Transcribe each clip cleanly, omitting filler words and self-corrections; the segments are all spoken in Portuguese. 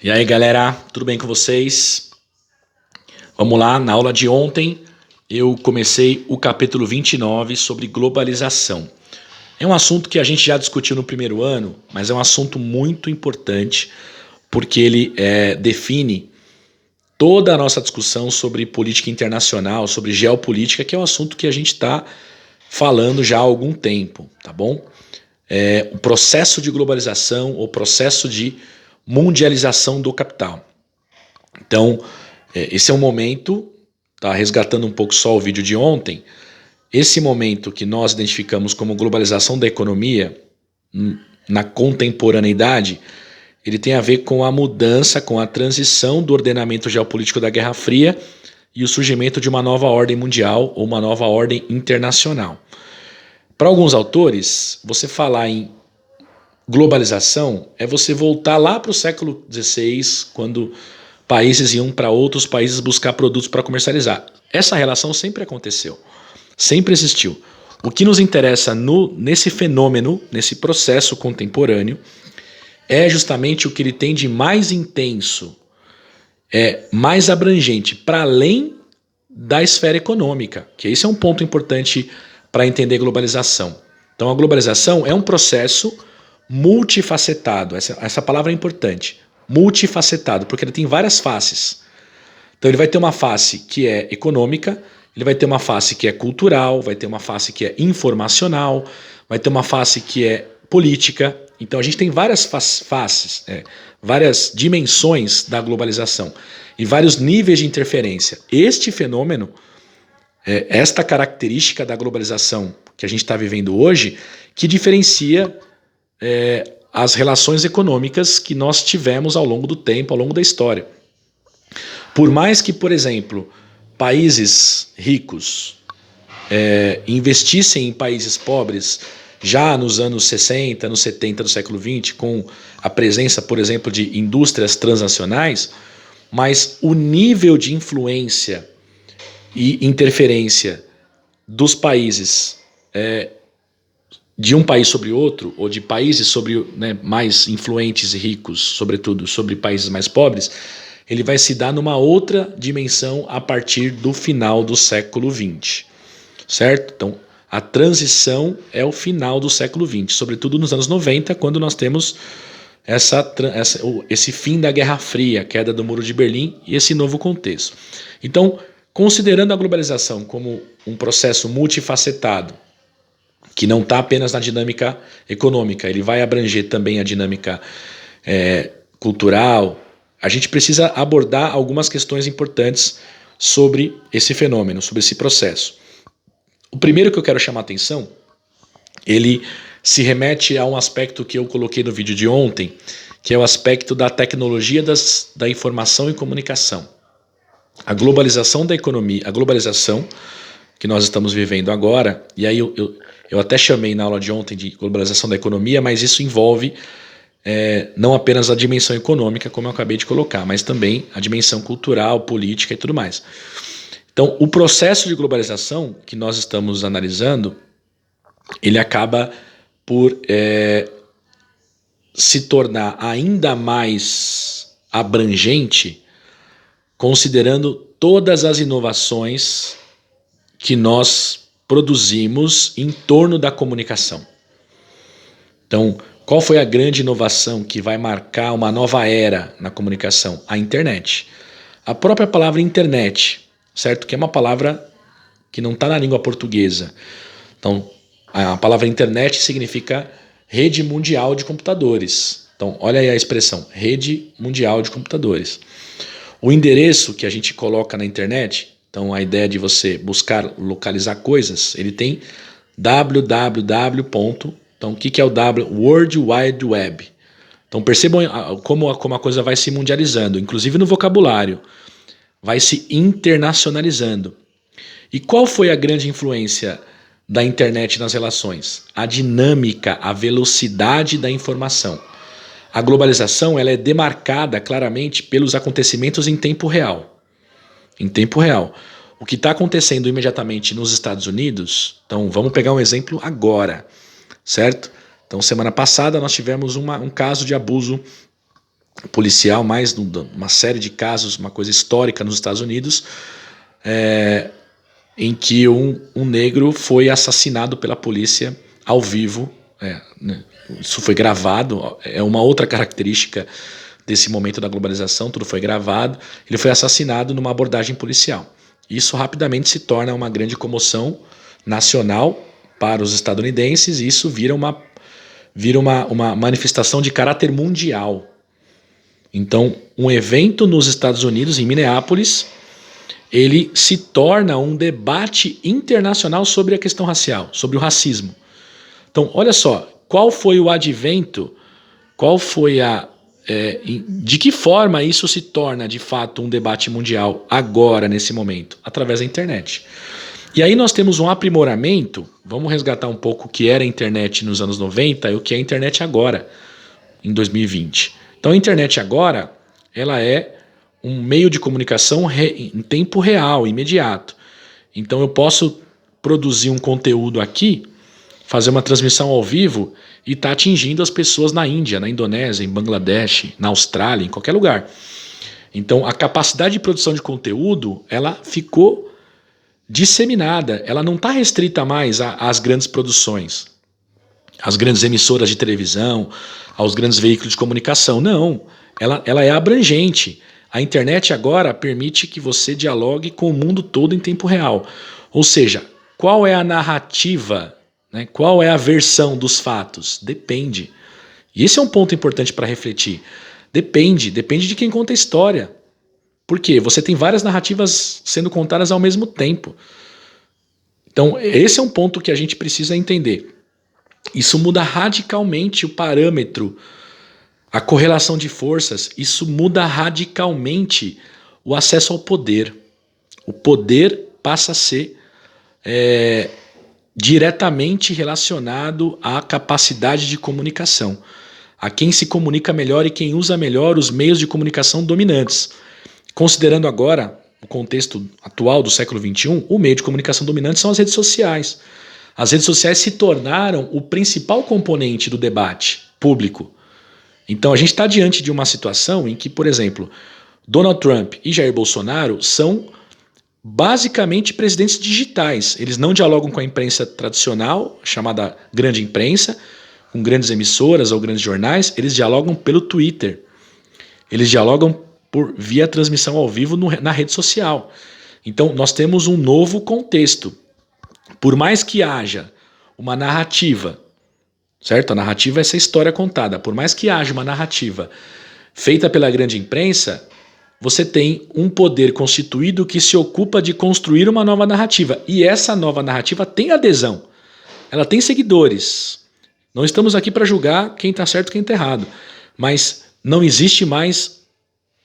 E aí galera, tudo bem com vocês? Vamos lá, na aula de ontem eu comecei o capítulo 29 sobre globalização. É um assunto que a gente já discutiu no primeiro ano, mas é um assunto muito importante porque ele define toda a nossa discussão sobre política internacional, sobre geopolítica, que é um assunto que a gente está falando já há algum tempo, tá bom? O processo de globalização, o processo de mundialização do capital. Então, esse é um momento, tá resgatando um pouco só o vídeo de ontem, esse momento que nós identificamos como globalização da economia, na contemporaneidade, ele tem a ver com a mudança, com a transição do ordenamento geopolítico da Guerra Fria e o surgimento de uma nova ordem mundial ou uma nova ordem internacional. Para alguns autores, você falar em globalização é você voltar lá para o século XVI, quando países iam para outros países buscar produtos para comercializar. Essa relação sempre aconteceu, sempre existiu. O que nos interessa nesse fenômeno, nesse processo contemporâneo, é justamente o que ele tem de mais intenso, mais abrangente, para além da esfera econômica, que esse é um ponto importante para entender globalização. Então a globalização é um processo multifacetado, essa palavra é importante, multifacetado, porque ele tem várias faces. Então ele vai ter uma face que é econômica, ele vai ter uma face que é cultural, vai ter uma face que é informacional, vai ter uma face que é política. Então a gente tem várias faces, várias dimensões da globalização e vários níveis de interferência. Este fenômeno, esta característica da globalização que a gente está vivendo hoje, que diferencia as relações econômicas que nós tivemos ao longo do tempo, ao longo da história. Por mais que, por exemplo, países ricos investissem em países pobres já nos anos 60, anos 70 do século XX, com a presença, por exemplo, de indústrias transnacionais, mas o nível de influência e interferência dos países de um país sobre outro, ou de países sobre, mais influentes e ricos, sobretudo sobre países mais pobres, ele vai se dar numa outra dimensão a partir do final do século XX, certo? Então, a transição é o final do século XX, sobretudo nos anos 90, quando nós temos esse fim da Guerra Fria, queda do Muro de Berlim e esse novo contexto. Então, considerando a globalização como um processo multifacetado, que não está apenas na dinâmica econômica, ele vai abranger também a dinâmica cultural, a gente precisa abordar algumas questões importantes sobre esse fenômeno, sobre esse processo. O primeiro que eu quero chamar a atenção, ele se remete a um aspecto que eu coloquei no vídeo de ontem, que é o aspecto da tecnologia da informação e comunicação. A globalização da economia, a globalização que nós estamos vivendo agora, e aí eu até chamei na aula de ontem de globalização da economia, mas isso envolve não apenas a dimensão econômica, como eu acabei de colocar, mas também a dimensão cultural, política e tudo mais. Então, o processo de globalização que nós estamos analisando, ele acaba por se tornar ainda mais abrangente, considerando todas as inovações que nós produzimos em torno da comunicação. Então, qual foi a grande inovação que vai marcar uma nova era na comunicação? A internet. A própria palavra internet, certo? Que é uma palavra que não está na língua portuguesa. Então, a palavra internet significa rede mundial de computadores. Então, olha aí a expressão, rede mundial de computadores. O endereço que a gente coloca na internet, então a ideia de você buscar localizar coisas, ele tem www. Então, o que é o W? World Wide Web. Então, percebam como a coisa vai se mundializando, inclusive no vocabulário, vai se internacionalizando. E qual foi a grande influência da internet nas relações? A dinâmica, a velocidade da informação. A globalização ela é demarcada claramente pelos acontecimentos em tempo real. Em tempo real. O que está acontecendo imediatamente nos Estados Unidos, então vamos pegar um exemplo agora, certo? Então semana passada nós tivemos um caso de abuso policial, mais uma série de casos, uma coisa histórica nos Estados Unidos, em que um negro foi assassinado pela polícia ao vivo. Né? Isso foi gravado, é uma outra característica desse momento da globalização, tudo foi gravado. Ele foi assassinado numa abordagem policial. Isso rapidamente se torna uma grande comoção nacional para os estadunidenses, e isso vira uma manifestação de caráter mundial. Então, um evento nos Estados Unidos, em Minneapolis, ele se torna um debate internacional sobre a questão racial, sobre o racismo. Então, olha só, qual foi o advento, de que forma isso se torna de fato um debate mundial agora, nesse momento? Através da internet. E aí nós temos um aprimoramento, vamos resgatar um pouco o que era a internet nos anos 90 e o que é a internet agora, em 2020. Então a internet agora, ela é um meio de comunicação em tempo real, imediato. Então eu posso produzir um conteúdo aqui, fazer uma transmissão ao vivo e estar atingindo as pessoas na Índia, na Indonésia, em Bangladesh, na Austrália, em qualquer lugar. Então a capacidade de produção de conteúdo, ela ficou disseminada, ela não está restrita mais às grandes produções, às grandes emissoras de televisão, aos grandes veículos de comunicação. Não, ela é abrangente. A internet agora permite que você dialogue com o mundo todo em tempo real. Ou seja, qual é a narrativa, né? Qual é a versão dos fatos? Depende. E esse é um ponto importante para refletir. Depende de quem conta a história. Por quê? Você tem várias narrativas sendo contadas ao mesmo tempo. Então, esse é um ponto que a gente precisa entender. Isso muda radicalmente o parâmetro, a correlação de forças. Isso muda radicalmente o acesso ao poder. O poder passa a ser diretamente relacionado à capacidade de comunicação, a quem se comunica melhor e quem usa melhor os meios de comunicação dominantes. Considerando agora o contexto atual do século XXI, o meio de comunicação dominante são as redes sociais. As redes sociais se tornaram o principal componente do debate público. Então a gente está diante de uma situação em que, por exemplo, Donald Trump e Jair Bolsonaro são basicamente presidentes digitais. Eles não dialogam com a imprensa tradicional, chamada grande imprensa, com grandes emissoras ou grandes jornais. Eles dialogam pelo Twitter. Eles dialogam via transmissão ao vivo na rede social. Então nós temos um novo contexto. Por mais que haja uma narrativa, certo? A narrativa é essa história contada. Por mais que haja uma narrativa feita pela grande imprensa, você tem um poder constituído que se ocupa de construir uma nova narrativa. E essa nova narrativa tem adesão. Ela tem seguidores. Não estamos aqui para julgar quem está certo e quem está errado. Mas não existe mais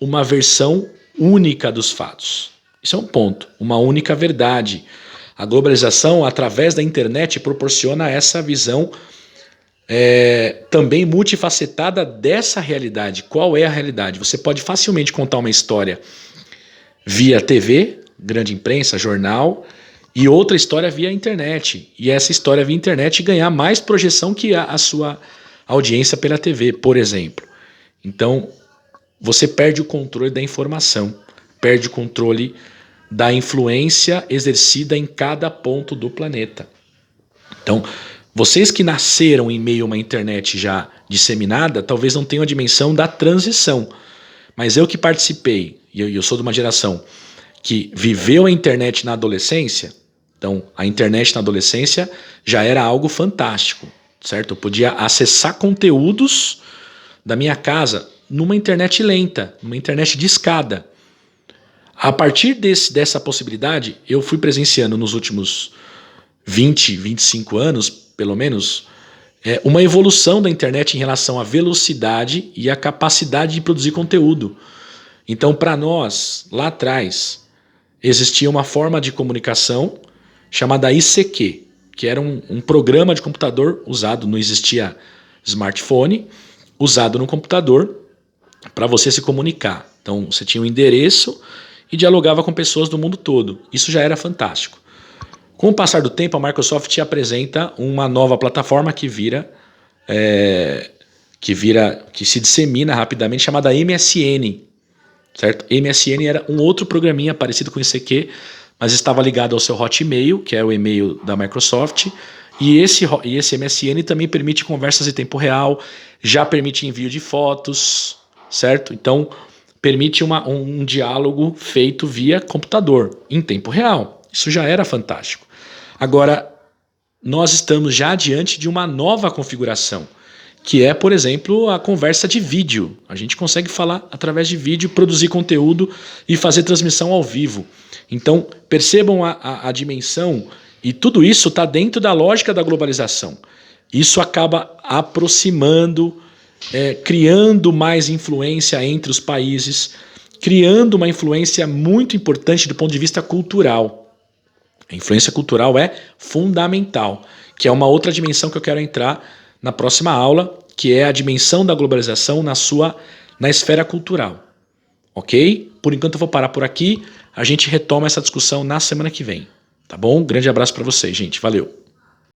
uma versão única dos fatos. Isso é um ponto. Uma única verdade. A globalização, através da internet, proporciona essa visão também multifacetada dessa realidade. Qual é a realidade? Você pode facilmente contar uma história via TV, grande imprensa, jornal, e outra história via internet. E essa história via internet ganhar mais projeção que a sua audiência pela TV, por exemplo. Então, você perde o controle da informação, perde o controle da influência exercida em cada ponto do planeta. Então, vocês que nasceram em meio a uma internet já disseminada, talvez não tenham a dimensão da transição. Mas eu que participei, e eu sou de uma geração que viveu a internet na adolescência, então a internet na adolescência já era algo fantástico, certo? Eu podia acessar conteúdos da minha casa numa internet lenta, numa internet discada. A partir dessa possibilidade, eu fui presenciando nos últimos 20, 25 anos, pelo menos, uma evolução da internet em relação à velocidade e à capacidade de produzir conteúdo. Então, para nós, lá atrás, existia uma forma de comunicação chamada ICQ, que era um programa de computador usado, não existia smartphone, usado no computador para você se comunicar. Então, você tinha um endereço e dialogava com pessoas do mundo todo. Isso já era fantástico. Com o passar do tempo, a Microsoft apresenta uma nova plataforma que vira que se dissemina rapidamente, chamada MSN, certo? MSN era um outro programinha parecido com o ICQ, mas estava ligado ao seu Hotmail, que é o e-mail da Microsoft, e esse MSN também permite conversas em tempo real, já permite envio de fotos, certo? Então, permite um diálogo feito via computador, em tempo real. Isso já era fantástico. Agora, nós estamos já diante de uma nova configuração, que é, por exemplo, a conversa de vídeo. A gente consegue falar através de vídeo, produzir conteúdo e fazer transmissão ao vivo. Então, percebam a dimensão, e tudo isso está dentro da lógica da globalização. Isso acaba aproximando, criando mais influência entre os países, criando uma influência muito importante do ponto de vista cultural. A influência cultural é fundamental, que é uma outra dimensão que eu quero entrar na próxima aula, que é a dimensão da globalização na esfera cultural. Ok? Por enquanto eu vou parar por aqui, a gente retoma essa discussão na semana que vem. Tá bom? Grande abraço para vocês, gente. Valeu!